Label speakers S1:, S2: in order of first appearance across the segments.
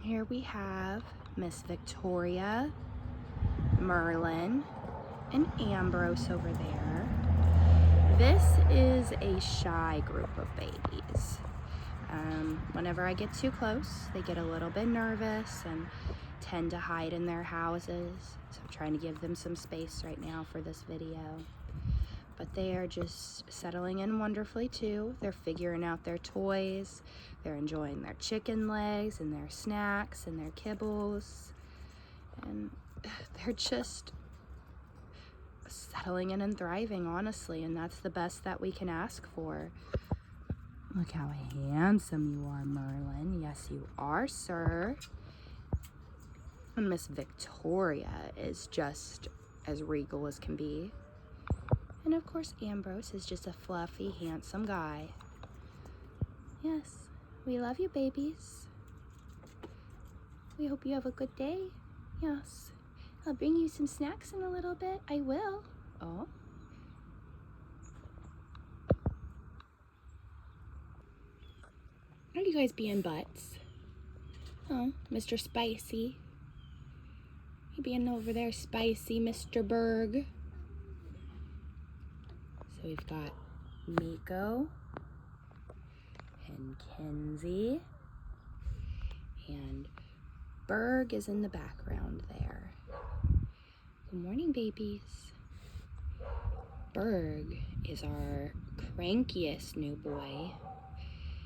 S1: Here we have Miss Victoria, Merlin, and Ambrose over there. This is a shy group of babies. Whenever I get too close, they get a little bit nervous and tend to hide in their houses. So I'm trying to give them some space right now for this video. But they are just settling in wonderfully too. They're figuring out their toys. They're enjoying their chicken legs and their snacks and their kibbles. And they're just settling in and thriving, honestly, and that's the best that we can ask for. Look how handsome you are, Merlin. Yes, you are, sir. And Miss Victoria is just as regal as can be. And of course, Ambrose is just a fluffy, handsome guy. Yes, we love you, babies. We hope you have a good day. Yes. I'll bring you some snacks in a little bit. I will. Oh. Are you guys being butts? Oh, Mr. Spicy. You being over there, Spicy, Mr. Berg. So we've got Miko and Kenzie. And Berg is in the background there. Good morning, babies. Berg is our crankiest new boy.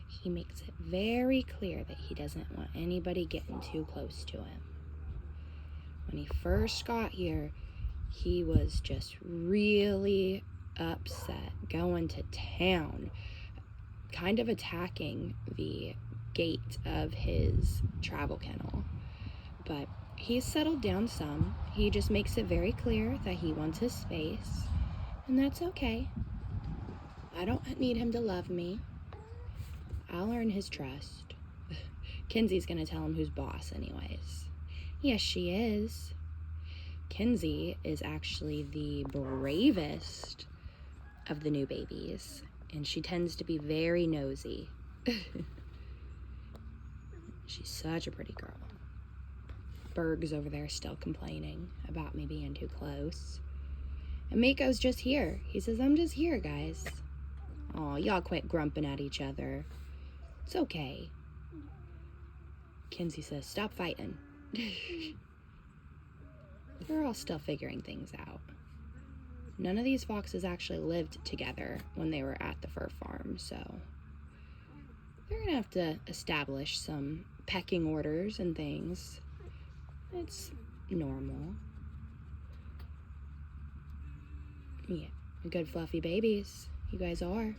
S1: He makes it very clear that he doesn't want anybody getting too close to him. When he first got here, he was just really upset, going to town, kind of attacking the gate of his travel kennel. But he's settled down some. He just makes it very clear that he wants his space, and that's okay. I don't need him to love me. I'll earn his trust. Kenzie's gonna tell him who's boss anyways. Yes, she is. Kenzie is actually the bravest of the new babies, and she tends to be very nosy. She's such a pretty girl. Berg's over there still complaining about me being too close. And Miko's just here. He says, I'm just here, guys. Aw, y'all quit grumping at each other. It's okay. Kenzie says, stop fighting. We're all still figuring things out. None of these foxes actually lived together when they were at the fur farm, so they're gonna have to establish some pecking orders and things. It's normal. Yeah, good fluffy babies. You guys are.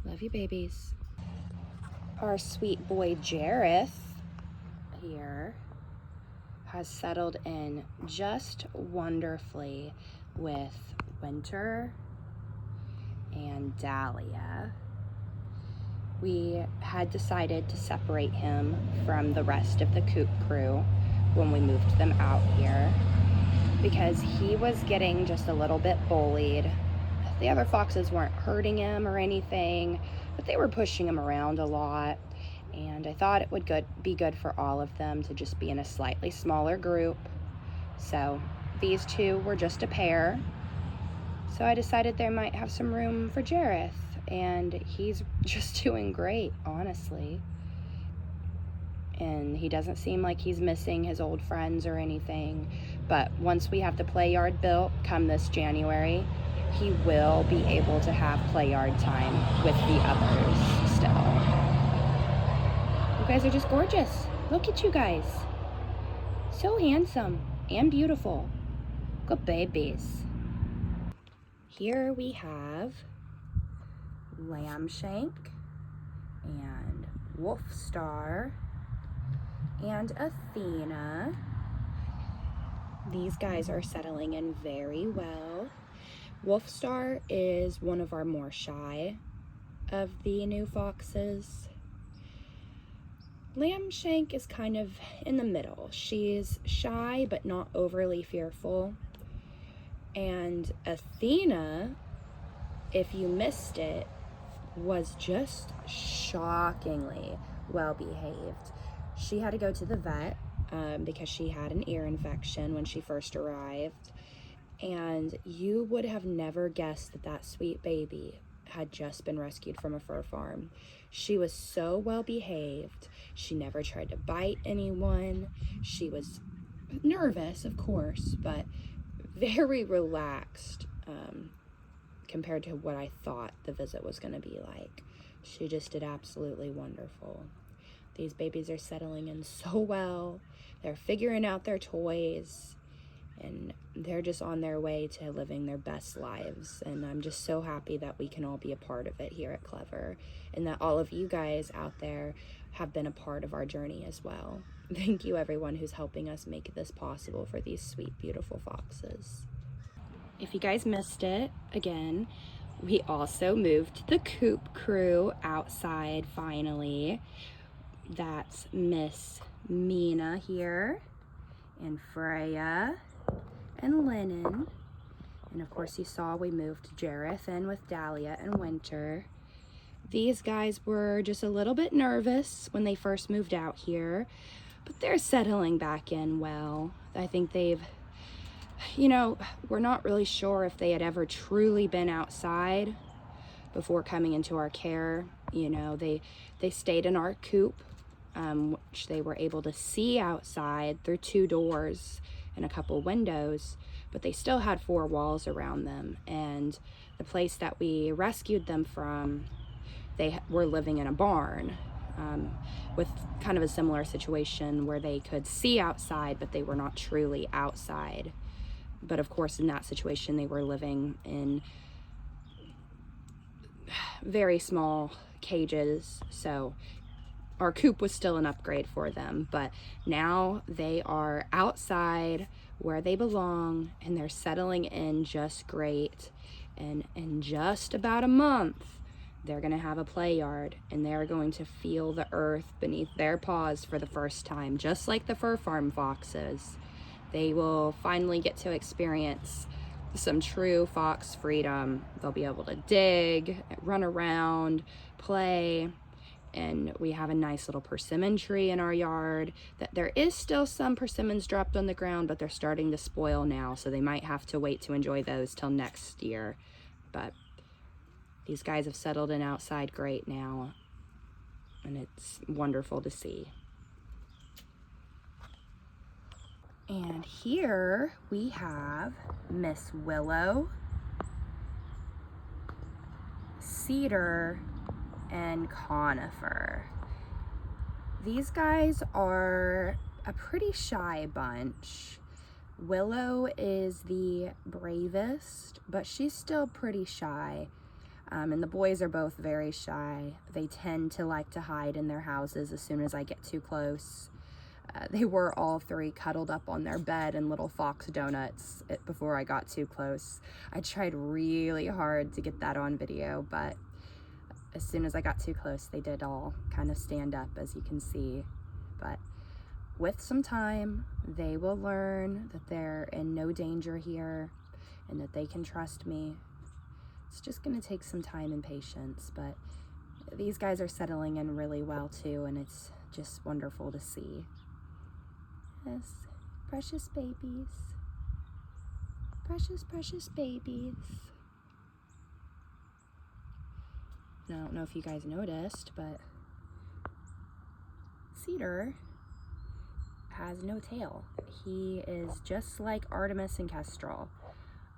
S1: Love you, babies. Our sweet boy Jarth here has settled in just wonderfully with Winter and Dahlia. We had decided to separate him from the rest of the coop crew when we moved them out here because he was getting just a little bit bullied. The other foxes weren't hurting him or anything, but they were pushing him around a lot, and I thought it would be good for all of them to just be in a slightly smaller group. So these two were just a pair, so I decided there might have some room for Jarth, and he's just doing great, honestly. And he doesn't seem like he's missing his old friends or anything, but once we have the play yard built come this January, he will be able to have play yard time with the others still. You guys are just gorgeous. Look at you guys. So handsome and beautiful. Good babies. Here we have Lambshank and Wolfstar and Athena. These guys are settling in very well. Wolfstar is one of our more shy of the new foxes. Lambshank is kind of in the middle. She's shy but not overly fearful. And Athena, if you missed it, was just shockingly well behaved. She had to go to the vet because she had an ear infection when she first arrived. And you would have never guessed that that sweet baby had just been rescued from a fur farm. She was so well behaved. She never tried to bite anyone. She was nervous, of course, but very relaxed compared to what I thought the visit was going to be like. She just did absolutely wonderful. These babies are settling in so well. They're figuring out their toys, and they're just on their way to living their best lives. And I'm just so happy that we can all be a part of it here at Clevyr, and that all of you guys out there have been a part of our journey as well. Thank you, everyone who's helping us make this possible for these sweet, beautiful foxes. If you guys missed it, again, we also moved the coop crew outside finally. That's Miss Mina here, and Freya, and Lennon. And of course you saw we moved Jarth in with Dahlia and Winter. These guys were just a little bit nervous when they first moved out here, but they're settling back in well. I think they've, you know, we're not really sure if they had ever truly been outside before coming into our care. You know, they stayed in our coop, which they were able to see outside through 2 doors and a couple windows, but they still had 4 walls around them. And the place that we rescued them from, they were living in a barn with kind of a similar situation where they could see outside, but they were not truly outside. But of course, in that situation, they were living in very small cages, so our coop was still an upgrade for them. But now they are outside where they belong, and they're settling in just great. And in just about a month, they're gonna have a play yard, and they're going to feel the earth beneath their paws for the first time, just like the fur farm foxes. They will finally get to experience some true fox freedom. They'll be able to dig, run around, play. And we have a nice little persimmon tree in our yard. That there is still some persimmons dropped on the ground, but they're starting to spoil now, so they might have to wait to enjoy those till next year. But these guys have settled in outside great now, and it's wonderful to see. And here we have Miss Willow, Cedar, and Conifer. These guys are a pretty shy bunch. Willow is the bravest, but she's still pretty shy. And the boys are both very shy. They tend to like to hide in their houses as soon as I get too close. They were all 3 cuddled up on their bed in little fox donuts before I got too close. I tried really hard to get that on video, but as soon as I got too close, they did all kind of stand up, as you can see. But with some time, they will learn that they're in no danger here and that they can trust me. It's just going to take some time and patience, but these guys are settling in really well too, and it's just wonderful to see. Yes, precious babies. Precious, precious babies. Now, I don't know if you guys noticed, but Cedar has no tail. He is just like Artemis and Kestrel.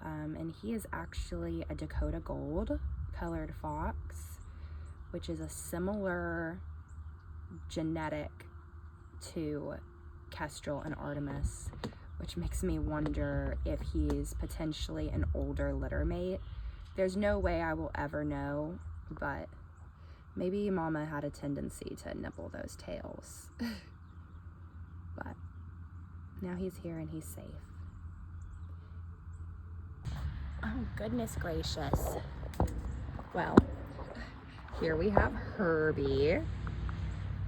S1: And he is actually a Dakota Gold colored fox, which is a similar genetic to Kestrel and Artemis, which makes me wonder if he's potentially an older litter mate. There's no way I will ever know, but maybe Mama had a tendency to nibble those tails. But now he's here and he's safe. Oh, goodness gracious. Well, here we have Herby.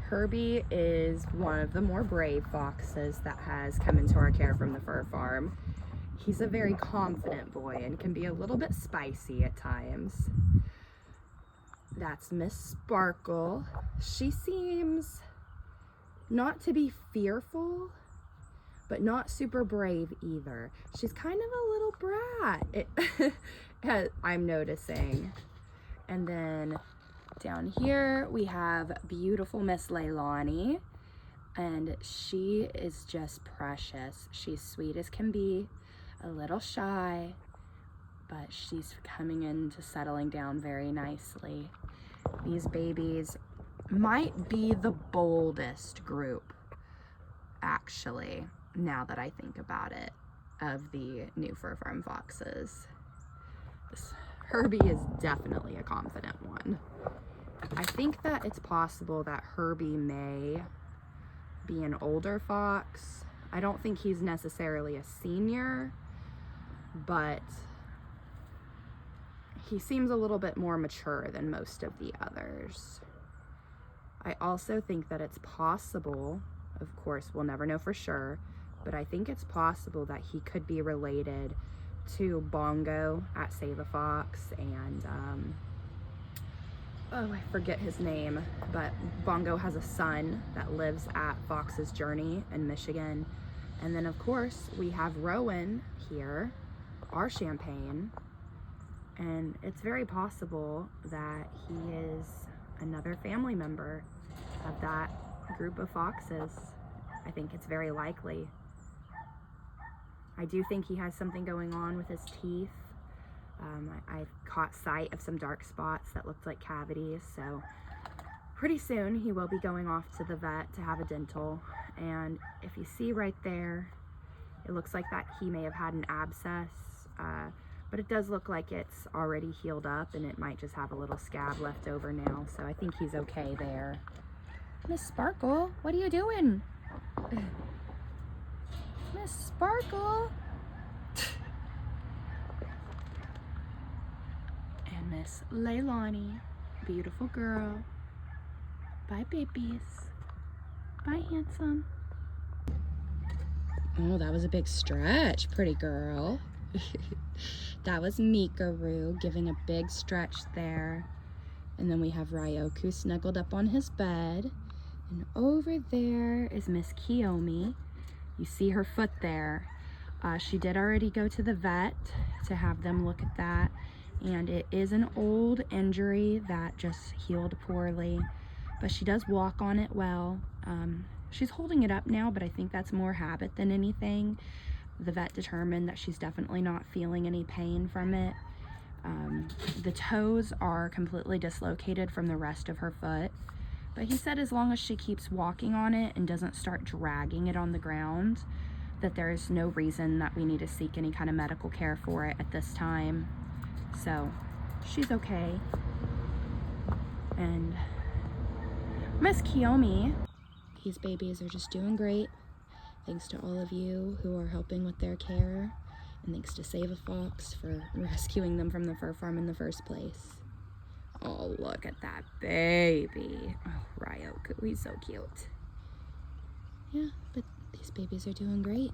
S1: Herby is one of the more brave foxes that has come into our care from the fur farm. He's a very confident boy and can be a little bit spicy at times. That's Miss Sparkle. She seems not to be fearful, but not super brave either. She's kind of a little brat, I'm noticing. And then down here we have beautiful Miss Leilani, and she is just precious. She's sweet as can be, a little shy, but she's coming into settling down very nicely. These babies might be the boldest group, actually, now that I think about it, of the new fur farm foxes. Herby is definitely a confident one. I think that it's possible that Herby may be an older fox. I don't think he's necessarily a senior, but he seems a little bit more mature than most of the others. I also think that it's possible, of course we'll never know for sure, but I think it's possible that he could be related to Bongo at Save a Fox and oh, I forget his name, but Bongo has a son that lives at Fox's Journey in Michigan. And then of course we have Rowan here, our champagne, and it's very possible that he is another family member of that group of foxes. I think it's very likely. I do think he has something going on with his teeth. I caught sight of some dark spots that looked like cavities, so pretty soon he will be going off to the vet to have a dental. And if you see right there, it looks like that he may have had an abscess, but it does look like it's already healed up and it might just have a little scab left over now, so I think he's okay there. Miss Sparkle, what are you doing? Miss Sparkle! And Miss Leilani, beautiful girl. Bye, babies. Bye, handsome. Oh, that was a big stretch, pretty girl. That was Mikaroo giving a big stretch there. And then we have Ryoku snuggled up on his bed. And over there is Miss Keomi. You see her foot there. She did already go to the vet to have them look at that. And it is an old injury that just healed poorly. But she does walk on it well. She's holding it up now, but I think that's more habit than anything. The vet determined that she's definitely not feeling any pain from it. The toes are completely dislocated from the rest of her foot, but he said as long as she keeps walking on it and doesn't start dragging it on the ground, that there's no reason that we need to seek any kind of medical care for it at this time. So she's okay. And Miss Keomi, these babies are just doing great. Thanks to all of you who are helping with their care, and thanks to Save a Fox for rescuing them from the fur farm in the first place. Oh, look at that baby. Oh, Ryoku, he's so cute. Yeah, but these babies are doing great.